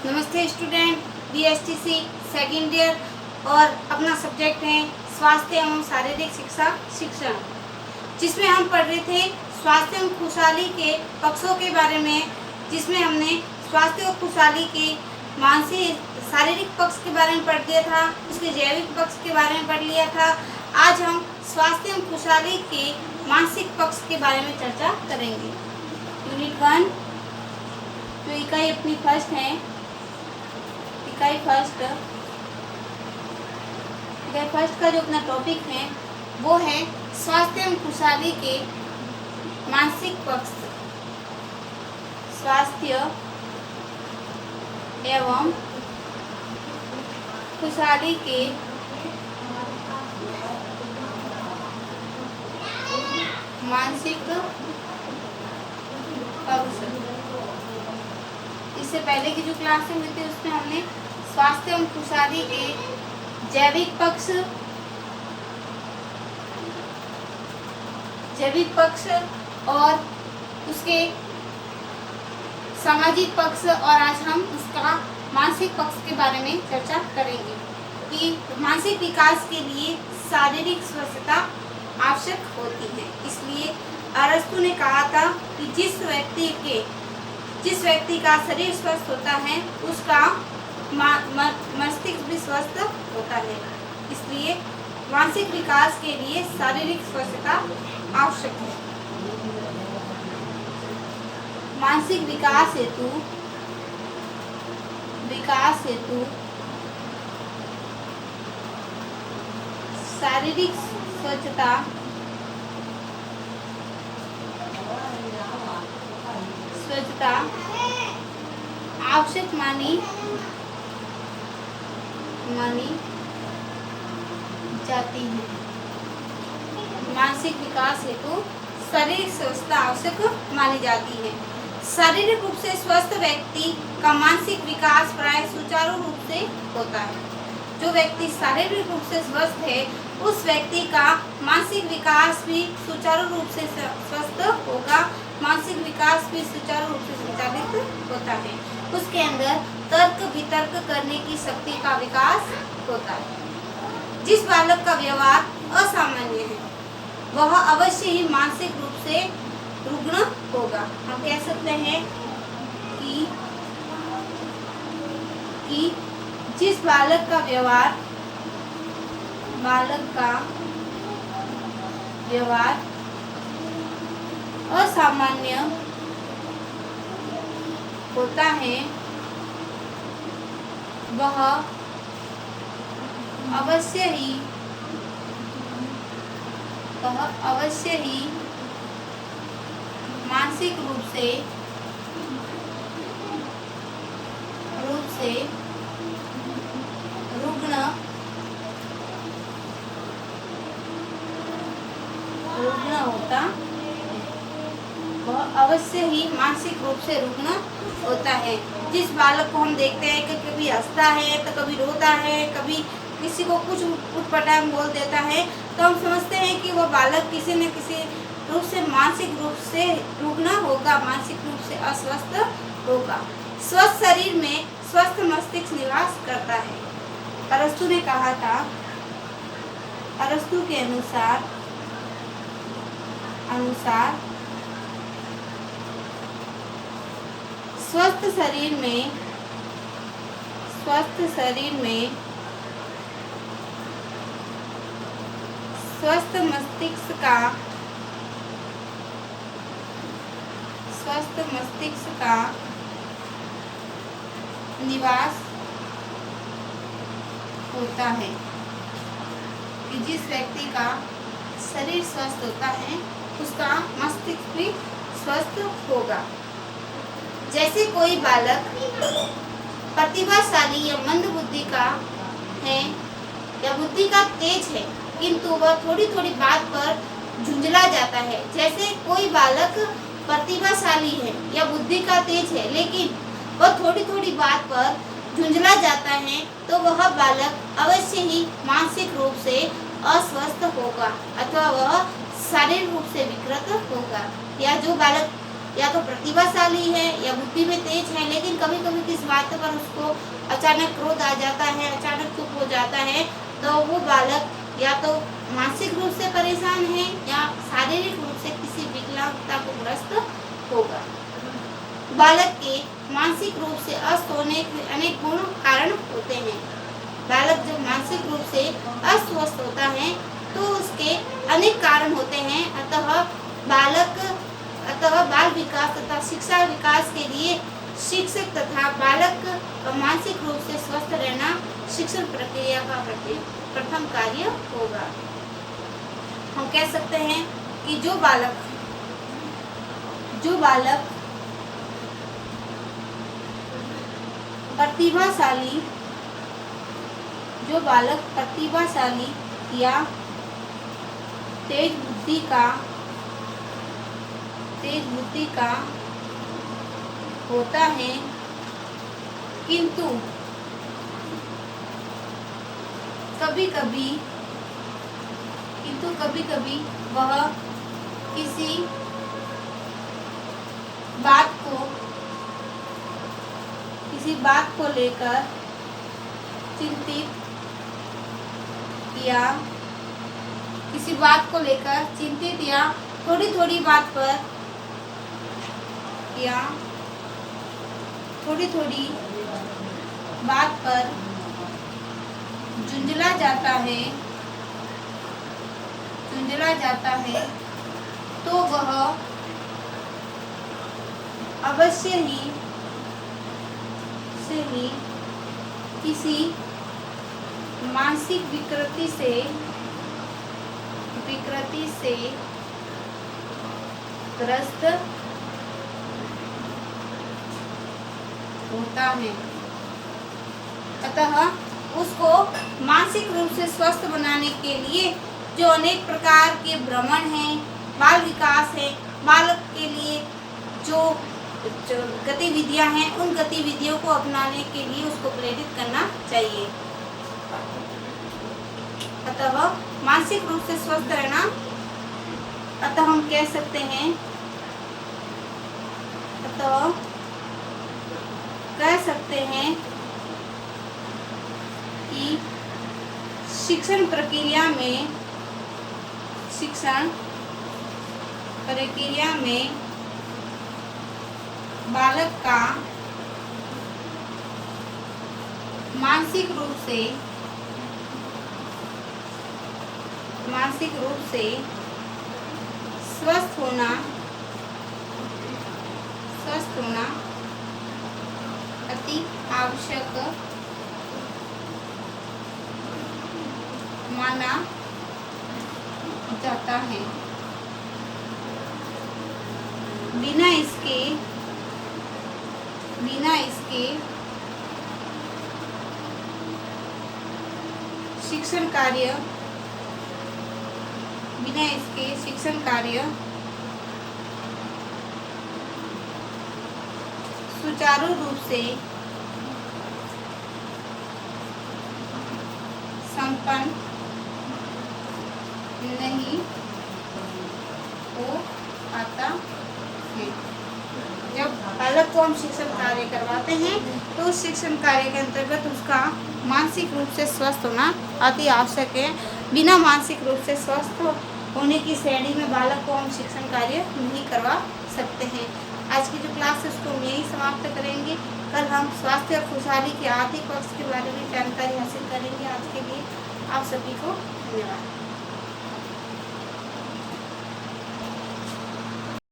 नमस्ते student, BSTC second year और अपना सब्जेक्ट है स्वास्थ्य एवं शारीरिक शिक्षण, जिसमें हम पढ़ रहे थे स्वास्थ्य एवं खुशहाली के पक्षों के बारे में, जिसमें हमने स्वास्थ्य और खुशहाली के मानसिक शारीरिक पक्ष के बारे में पढ़ लिया था, उसके जैविक पक्ष के बारे में पढ़ लिया था। आज हम स्वास्थ्य एवं खुशहाली के मानसिक पक्ष के बारे में चर्चा करेंगे। यूनिट 1 जो इकाई अपनी फर्स्ट है, इकाई फर्स्ट का जो अपना टॉपिक है वो है स्वास्थ्य एवं खुशहाली के मानसिक पक्ष। स्वास्थ्य एवं खुशहाली के मानसिक पक्ष। इससे पहले की जो क्लासें हुई थी उसमें हमने स्वास्थ्य एवं खुशहाली के जैविक पक्ष और उसके सामाजिक पक्ष, और आज हम उसका मानसिक पक्ष के बारे में चर्चा करेंगे कि मानसिक विकास के लिए शारीरिक स्वस्थता आवश्यक होती है। इसलिए अरस्तु ने कहा था कि जिस व्यक्ति का शरीर स्वस्थ होता है उसका मस्तिष्क भी स्वस्थ होता है। इसलिए मानसिक विकास के लिए शारीरिक स्वस्थता आवश्यक है। मानसिक विकास हेतु शारीरिक स्वच्छता आवश्यक मानी जाती है। मानसिक विकास हेतु शारीरिक स्वस्थता आवश्यक मानी जाती है। शारीरिक रूप से स्वस्थ व्यक्ति का मानसिक विकास प्राय सुचारू रूप से होता है। जो व्यक्ति शारीरिक रूप से स्वस्थ है उस व्यक्ति का मानसिक विकास भी सुचारू रूप से स्वस्थ होगा, मानसिक विकास भी सुचारू रूप से संचालित होता है। उसके अंदर तर्क वितर्क करने की शक्ति का विकास होता है। जिस बालक का व्यवहार असामान्य है वह अवश्य ही मानसिक रूप से रुग्ण होगा। हम कह सकते हैं कि जिस बालक का व्यवहार असामान्य होता है वह अवश्य ही मानसिक रूप से रुग्ण होता है। वह अवश्य ही मानसिक रूप से रुग्ण होता है। जिस बालक को हम देखते हैं कि कभी हंसता है तो कभी रोता है, कभी किसी को कुछ उटपटांग बोल देता है, तो हम समझते हैं कि वह बालक किसी न किसी रूप से मानसिक रूप से रुग्ण होगा, मानसिक रूप से अस्वस्थ होगा। स्वस्थ शरीर में स्वस्थ मस्तिष्क निवास करता है। अरस्तु ने कहा था, अरस्तु के अनुसार स्वस्थ शरीर में स्वस्थ मस्तिष्क का निवास होता है। कि जिस व्यक्ति का शरीर स्वस्थ होता है उसका मस्तिष्क भी स्वस्थ होगा। जैसे कोई बालक प्रतिभाशाली या मंद बुद्धि का है या बुद्धि का तेज है किंतु वह थोड़ी थोड़ी बात पर झुंझला जाता है। जैसे कोई बालक प्रतिभाशाली है या बुद्धि का तेज है लेकिन वह थोड़ी थोड़ी बात पर झुंझला जाता है तो वह बालक अवश्य ही मानसिक रूप से अस्वस्थ होगा अथवा वह शारीरिक रूप से विकृत होगा। या जो बालक या तो प्रतिभाशाली है या बुद्धि में तेज है, लेकिन कभी कभी किस बात पर उसको अचानक क्रोध आ जाता है, अचानक चुप हो जाता है, तो वो बालक या तो मानसिक रूप से परेशान है या शारीरिक रूप से किसी विकलांगता को ग्रस्त होगा। बालक के मानसिक रूप से अस्वस्थ होने के अनेक गुण कारण होते हैं। बालक जब मानसिक रूप से अस्वस्थ होता है तो उसके अनेक कारण होते हैं। अतः बाल विकास तथा शिक्षा विकास के लिए शिक्षक तथा बालक का मानसिक रूप से स्वस्थ रहना शिक्षण प्रक्रिया का प्रथम कार्य होगा। हम कह सकते हैं कि जो बालक प्रतिभाशाली या तेज बुद्धि का होता है, किंतु कभी कभी वह किसी बात को लेकर चिंतित या थोड़ी बात पर झुंझला जाता है, तो वह अवश्य ही किसी मानसिक विकृति से ग्रस्त होता है। अतः उसको मानसिक रूप से स्वस्थ बनाने के लिए जो अनेक प्रकार के भ्रमण हैं, बाल विकास है, बालक के लिए जो गतिविधियां हैं, उन गतिविधियों को अपनाने के लिए उसको प्रेरित करना चाहिए। अतः मानसिक रूप से स्वस्थ रहना, अतः हम कह सकते हैं कि शिक्षण प्रक्रिया में बालक का मानसिक रूप से स्वस्थ होना अति आवश्यक माना जाता है। बिना इसके शिक्षण कार्य सुचारू रूप से संपन्न नहीं हो पाता है। जब बालक को हम शिक्षण कार्य करवाते हैं तो उस शिक्षण कार्य के अंतर्गत उसका मानसिक रूप से स्वस्थ होना अति आवश्यक है। बिना मानसिक रूप से स्वस्थ होने की श्रेणी में बालक को हम शिक्षण कार्य नहीं करवा सकते हैं। आज की जो क्लास है उसको हम यही समाप्त करेंगे। कल हम स्वास्थ्य और खुशहाली के आर्थिक पक्ष के बारे में जानकारी हासिल करेंगे। आज के लिए आप सभी को धन्यवाद।